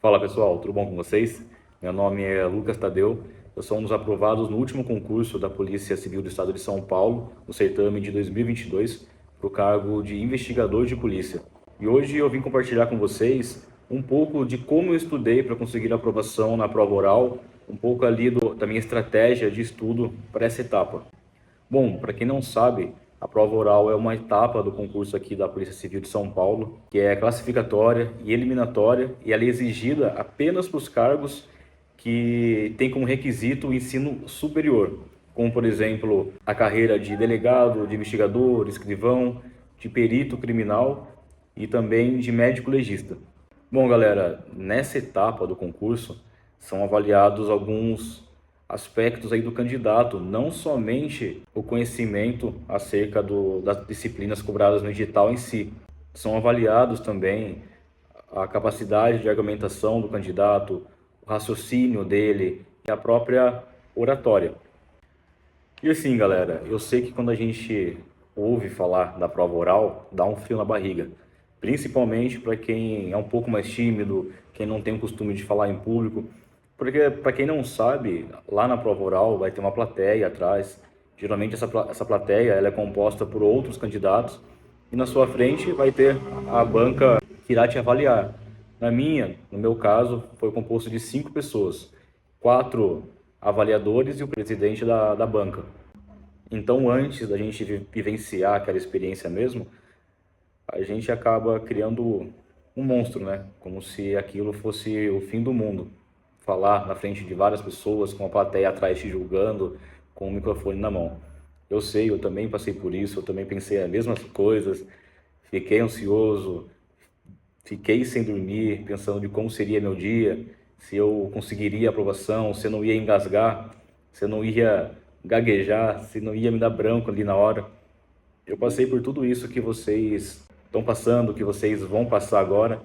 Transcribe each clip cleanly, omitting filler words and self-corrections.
Fala pessoal, tudo bom com vocês? Meu nome é Lucas Tadeu, eu sou um dos aprovados no último concurso da Polícia Civil do Estado de São Paulo, no certame de 2022, para o cargo de investigador de polícia. E hoje eu vim compartilhar com vocês um pouco de como eu estudei para conseguir a aprovação na prova oral, um pouco ali da minha estratégia de estudo para essa etapa. Bom, para quem não sabe, a prova oral é uma etapa do concurso aqui da Polícia Civil de São Paulo, que é classificatória e eliminatória, e ela é exigida apenas para os cargos que têm como requisito o ensino superior, como, por exemplo, a carreira de delegado, de investigador, escrivão, de perito criminal e também de médico legista. Bom, galera, nessa etapa do concurso são avaliados alguns aspectos aí do candidato, não somente o conhecimento acerca das disciplinas cobradas no edital em si. São avaliados também a capacidade de argumentação do candidato, o raciocínio dele e a própria oratória. E assim, galera, eu sei que quando a gente ouve falar da prova oral, dá um frio na barriga. Principalmente para quem é um pouco mais tímido, quem não tem o costume de falar em público. Porque, para quem não sabe, lá na prova oral vai ter uma plateia atrás. Geralmente essa plateia ela é composta por outros candidatos. E na sua frente vai ter a banca que irá te avaliar. No meu caso, foi composto de 5 pessoas. 4 avaliadores e o presidente da banca. Então, antes da gente vivenciar aquela experiência mesmo, a gente acaba criando um monstro, né? Como se aquilo fosse o fim do mundo. Falar na frente de várias pessoas, com a plateia atrás te julgando, com o microfone na mão. Eu sei, eu também passei por isso, eu também pensei as mesmas coisas, fiquei ansioso, fiquei sem dormir, pensando de como seria meu dia, se eu conseguiria a aprovação, se eu não ia engasgar, se eu não ia gaguejar, se não ia me dar branco ali na hora. Eu passei por tudo isso que vocês estão passando, que vocês vão passar agora,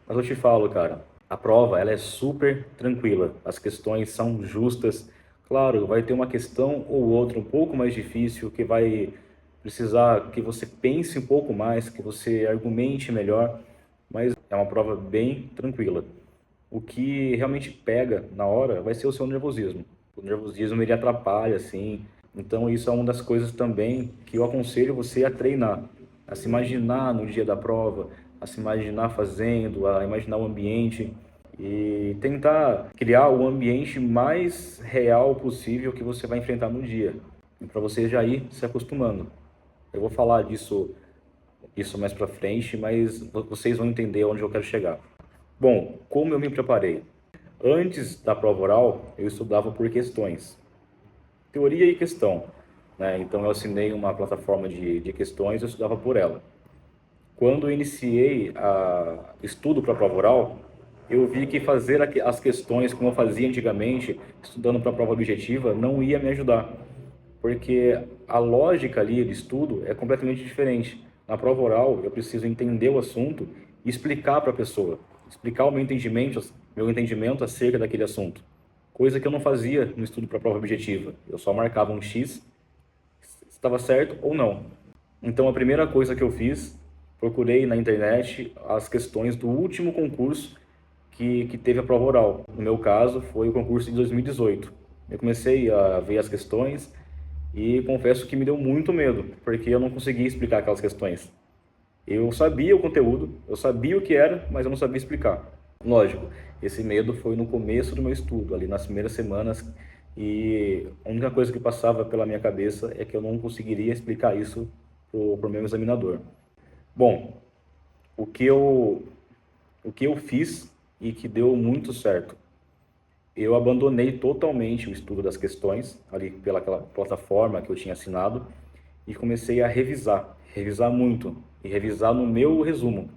mas eu te falo, cara, a prova ela é super tranquila, as questões são justas. Claro, vai ter uma questão ou outra um pouco mais difícil que vai precisar que você pense um pouco mais, que você argumente melhor, mas é uma prova bem tranquila. O que realmente pega na hora vai ser o seu nervosismo. O nervosismo ele atrapalha, assim. Então isso é uma das coisas também que eu aconselho você a treinar, a se imaginar no dia da prova, a se imaginar fazendo, a imaginar o ambiente e tentar criar o ambiente mais real possível que você vai enfrentar no dia, para você já ir se acostumando. Eu vou falar isso mais para frente, mas vocês vão entender onde eu quero chegar. Bom, como eu me preparei? Antes da prova oral, eu estudava por questões, teoria e questão, né? Então eu assinei uma plataforma de questões, eu estudava por ela. Quando eu iniciei a estudo para a prova oral, eu vi que fazer as questões como eu fazia antigamente, estudando para a prova objetiva, não ia me ajudar, porque a lógica ali de estudo é completamente diferente. Na prova oral, eu preciso entender o assunto e explicar para a pessoa, explicar o meu entendimento acerca daquele assunto, coisa que eu não fazia no estudo para a prova objetiva. Eu só marcava um X, se estava certo ou não. Então a primeira coisa que eu fiz, procurei na internet as questões do último concurso que teve a prova oral. No meu caso, foi o concurso de 2018. Eu comecei a ver as questões e confesso que me deu muito medo, porque eu não conseguia explicar aquelas questões. Eu sabia o conteúdo, eu sabia o que era, mas eu não sabia explicar. Lógico, esse medo foi no começo do meu estudo, ali nas primeiras semanas, e a única coisa que passava pela minha cabeça é que eu não conseguiria explicar isso para o meu examinador. Bom, o que eu, o que eu fiz e que deu muito certo. Eu abandonei totalmente o estudo das questões, ali pelaquela plataforma que eu tinha assinado, e comecei a revisar muito, e revisar no meu resumo.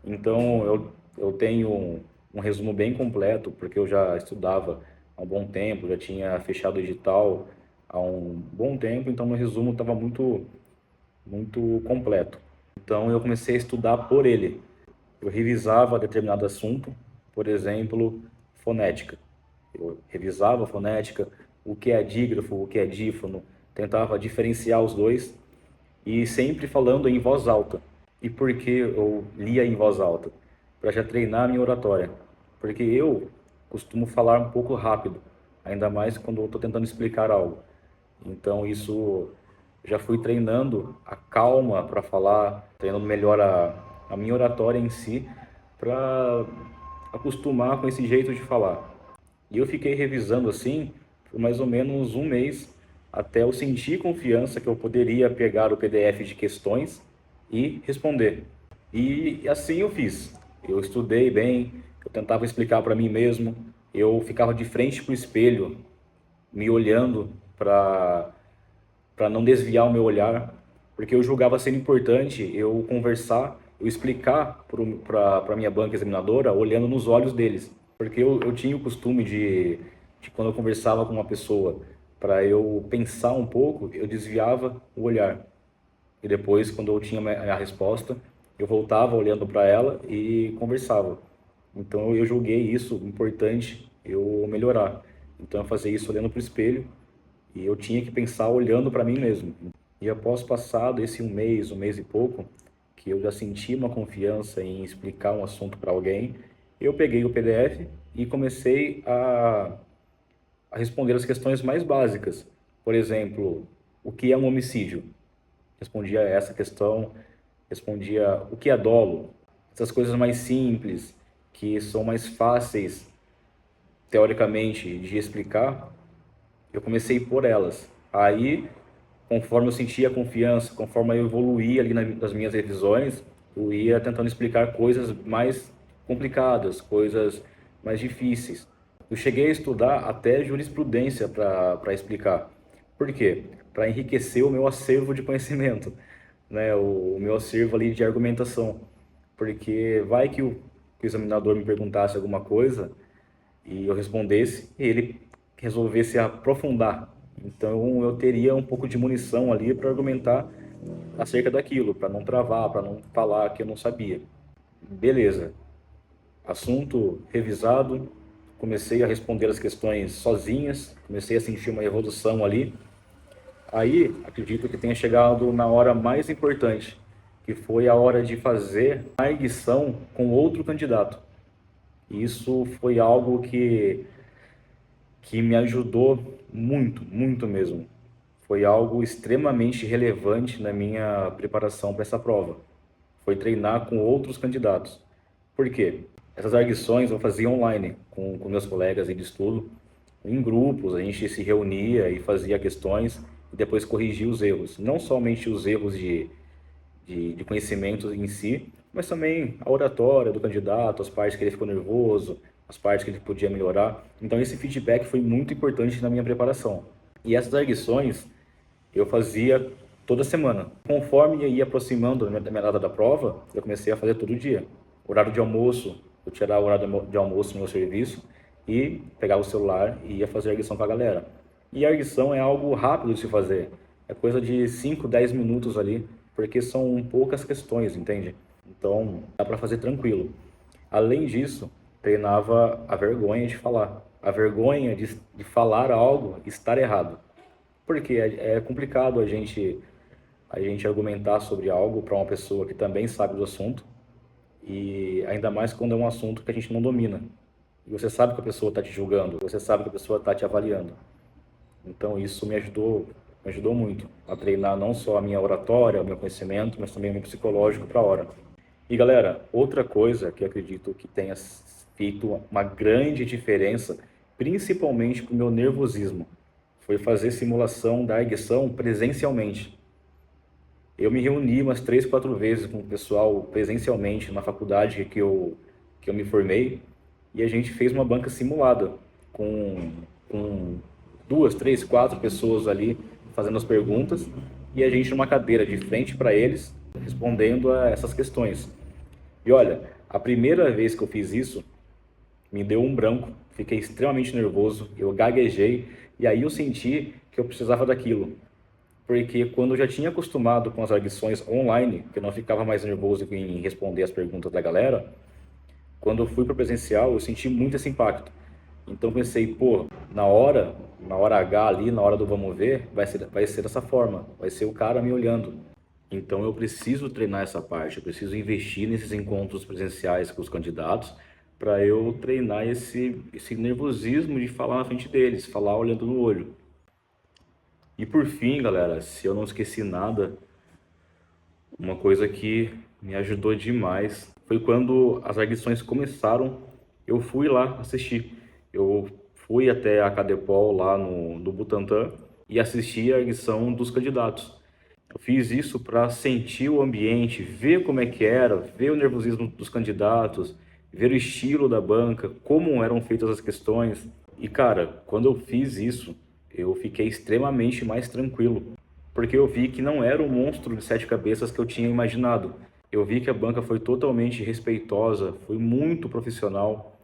Então, eu tenho um resumo bem completo, porque eu já estudava há um bom tempo, já tinha fechado o edital há um bom tempo, então meu resumo estava muito completo. Então, eu comecei a estudar por ele. Eu revisava determinado assunto, por exemplo, fonética. Eu revisava a fonética, o que é dígrafo, o que é dífono, tentava diferenciar os dois e sempre falando em voz alta. E por que eu lia em voz alta? Para já treinar a minha oratória. porque eu costumo falar um pouco rápido, ainda mais quando eu estou tentando explicar algo. Então isso já fui treinando a calma para falar, treinando melhor a minha oratória em si, para acostumar com esse jeito de falar. E eu fiquei revisando assim por mais ou menos um mês, até eu sentir confiança que eu poderia pegar o PDF de questões e responder. E assim eu fiz. Eu estudei bem, eu tentava explicar para mim mesmo, eu ficava de frente para o espelho, me olhando para não desviar o meu olhar, porque eu julgava ser importante eu conversar, eu explicar para a minha banca examinadora olhando nos olhos deles, porque eu tinha o costume de quando eu conversava com uma pessoa, para eu pensar um pouco, eu desviava o olhar. E depois, quando eu tinha a resposta, eu voltava olhando para ela e conversava. Então eu julguei isso importante eu melhorar. Então eu fazia isso olhando para o espelho e eu tinha que pensar olhando para mim mesmo. E após passado esse um mês e pouco, que eu já senti uma confiança em explicar um assunto para alguém, eu peguei o PDF e comecei a responder as questões mais básicas. Por exemplo, o que é um homicídio? Respondia essa questão, respondia o que é dolo? Essas coisas mais simples, que são mais fáceis, teoricamente, de explicar, eu comecei por elas. Aí, conforme eu sentia confiança, conforme eu evoluía ali nas minhas revisões, eu ia tentando explicar coisas mais complicadas, coisas mais difíceis. Eu cheguei a estudar até jurisprudência para explicar. Por quê? Para enriquecer o meu acervo de conhecimento, né? O meu acervo ali de argumentação. Porque vai que o examinador me perguntasse alguma coisa e eu respondesse e ele resolvesse aprofundar. Então eu teria um pouco de munição ali para argumentar acerca daquilo, para não travar, para não falar que eu não sabia. Beleza, assunto revisado, comecei a responder as questões sozinhas, comecei a sentir uma evolução ali. Aí acredito que tenha chegado na hora mais importante, que foi a hora de fazer a arguição com outro candidato. Isso foi algo que me ajudou muito, muito mesmo. Foi algo extremamente relevante na minha preparação para essa prova. Foi treinar com outros candidatos. Por quê? Essas arguições eu fazia online com meus colegas de estudo, em grupos, a gente se reunia e fazia questões e depois corrigia os erros. Não somente os erros de conhecimento em si, mas também a oratória do candidato, as partes que ele ficou nervoso, as partes que ele podia melhorar. Então esse feedback foi muito importante na minha preparação. E essas arguições eu fazia toda semana. Conforme ia aproximando da minha data da prova, eu comecei a fazer todo dia. Horário de almoço, eu tirava o horário de almoço no meu serviço e pegava o celular e ia fazer a arguição com a galera. E a arguição é algo rápido de se fazer. É coisa de 5, 10 minutos ali, porque são poucas questões, entende? Então, dá para fazer tranquilo. Além disso, treinava a vergonha de falar. A vergonha de falar algo estar errado. Porque é complicado a gente argumentar sobre algo para uma pessoa que também sabe do assunto, e ainda mais quando é um assunto que a gente não domina. E você sabe que a pessoa está te julgando, você sabe que a pessoa está te avaliando. Então isso me ajudou muito a treinar não só a minha oratória, o meu conhecimento, mas também o meu psicológico para a hora. E galera, outra coisa que eu acredito que tenha feito uma grande diferença, principalmente para o meu nervosismo, foi fazer simulação da arguição presencialmente. Eu me reuni umas 3, 4 vezes com o pessoal presencialmente na faculdade que eu me formei e a gente fez uma banca simulada com 2, 3, 4 pessoas ali fazendo as perguntas e a gente numa cadeira de frente para eles respondendo a essas questões. E olha, a primeira vez que eu fiz isso me deu um branco, fiquei extremamente nervoso, eu gaguejei e aí eu senti que eu precisava daquilo. Porque quando eu já tinha acostumado com as arguições online, que eu não ficava mais nervoso em responder as perguntas da galera, quando eu fui para o presencial, eu senti muito esse impacto. Então pensei, pô, na hora H ali, na hora do vamos ver, vai ser dessa forma, vai ser o cara me olhando. Então eu preciso treinar essa parte, eu preciso investir nesses encontros presenciais com os candidatos para eu treinar esse nervosismo de falar na frente deles, falar olhando no olho. E por fim, galera, se eu não esqueci nada, uma coisa que me ajudou demais foi quando as arguições começaram, eu fui lá assistir. Eu fui até a Cadepol lá no Butantã e assisti a arguição dos candidatos. Eu fiz isso para sentir o ambiente, ver como é que era, ver o nervosismo dos candidatos, ver o estilo da banca, como eram feitas as questões. E cara, quando eu fiz isso, eu fiquei extremamente mais tranquilo, porque eu vi que não era o monstro de 7 cabeças que eu tinha imaginado. Eu vi que a banca foi totalmente respeitosa, foi muito profissional,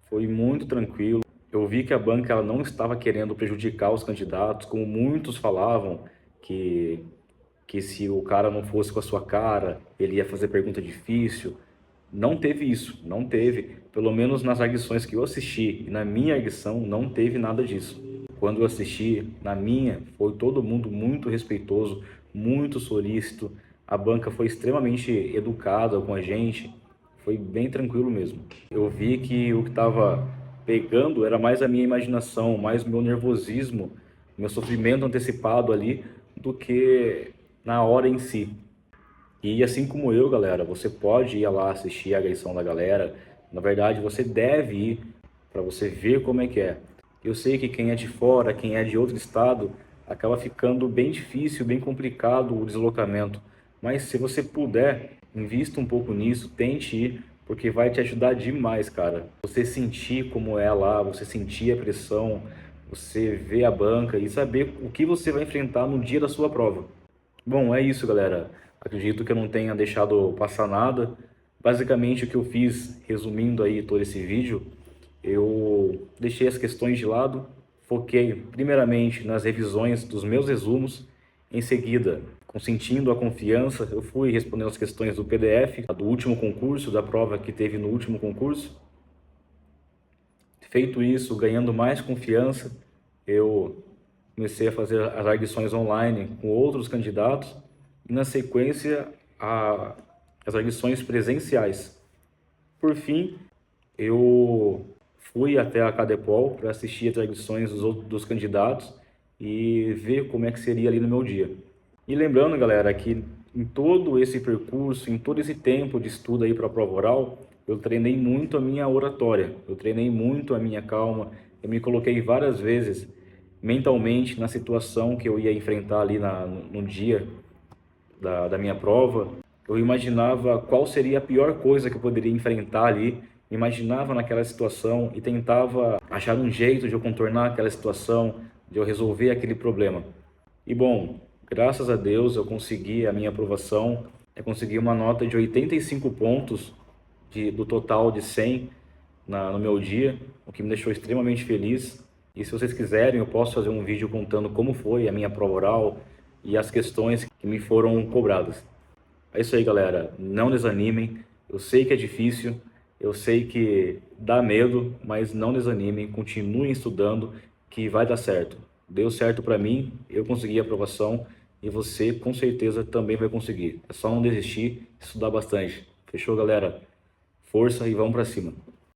foi muito tranquilo. Eu vi que a banca ela não estava querendo prejudicar os candidatos, como muitos falavam, que se o cara não fosse com a sua cara, ele ia fazer pergunta difícil. Não teve isso, não teve. Pelo menos nas arguições que eu assisti e na minha arguição, não teve nada disso. Quando eu assisti, na minha, foi todo mundo muito respeitoso, muito solícito. A banca foi extremamente educada com a gente, foi bem tranquilo mesmo. Eu vi que o que estava pegando era mais a minha imaginação, mais o meu nervosismo, meu sofrimento antecipado ali, do que na hora em si. E assim como eu, galera, você pode ir lá assistir a agressão da galera. Na verdade, você deve ir para você ver como é que é. Eu sei que quem é de fora, quem é de outro estado, acaba ficando bem difícil, bem complicado o deslocamento. Mas se você puder, invista um pouco nisso, tente ir, porque vai te ajudar demais, cara. Você sentir como é lá, você sentir a pressão, você ver a banca e saber o que você vai enfrentar no dia da sua prova. Bom, é isso, galera. Acredito que eu não tenha deixado passar nada. Basicamente, o que eu fiz, resumindo aí todo esse vídeo, eu deixei as questões de lado, foquei primeiramente nas revisões dos meus resumos, em seguida, consentindo a confiança, eu fui respondendo as questões do PDF, do último concurso, da prova que teve no último concurso. Feito isso, ganhando mais confiança, eu comecei a fazer as arguições online com outros candidatos e, na sequência, as arguições presenciais. Por fim, eu fui até a Cadepol para assistir as arguições dos candidatos e ver como é que seria ali no meu dia. E lembrando, galera, que em todo esse percurso, em todo esse tempo de estudo aí para a prova oral, eu treinei muito a minha oratória, eu treinei muito a minha calma, eu me coloquei várias vezes mentalmente na situação que eu ia enfrentar ali no dia da minha prova. Eu imaginava qual seria a pior coisa que eu poderia enfrentar ali, me imaginava naquela situação e tentava achar um jeito de eu contornar aquela situação, de eu resolver aquele problema. E bom, graças a Deus eu consegui a minha aprovação, eu consegui uma nota de 85 pontos do total de 100 no meu dia, o que me deixou extremamente feliz. E se vocês quiserem, eu posso fazer um vídeo contando como foi a minha prova oral e as questões que me foram cobradas. É isso aí, galera. Não desanimem. Eu sei que é difícil, eu sei que dá medo, mas não desanimem. Continuem estudando que vai dar certo. Deu certo para mim, eu consegui a aprovação e você com certeza também vai conseguir. É só não desistir, estudar bastante. Fechou, galera? Força e vamos para cima.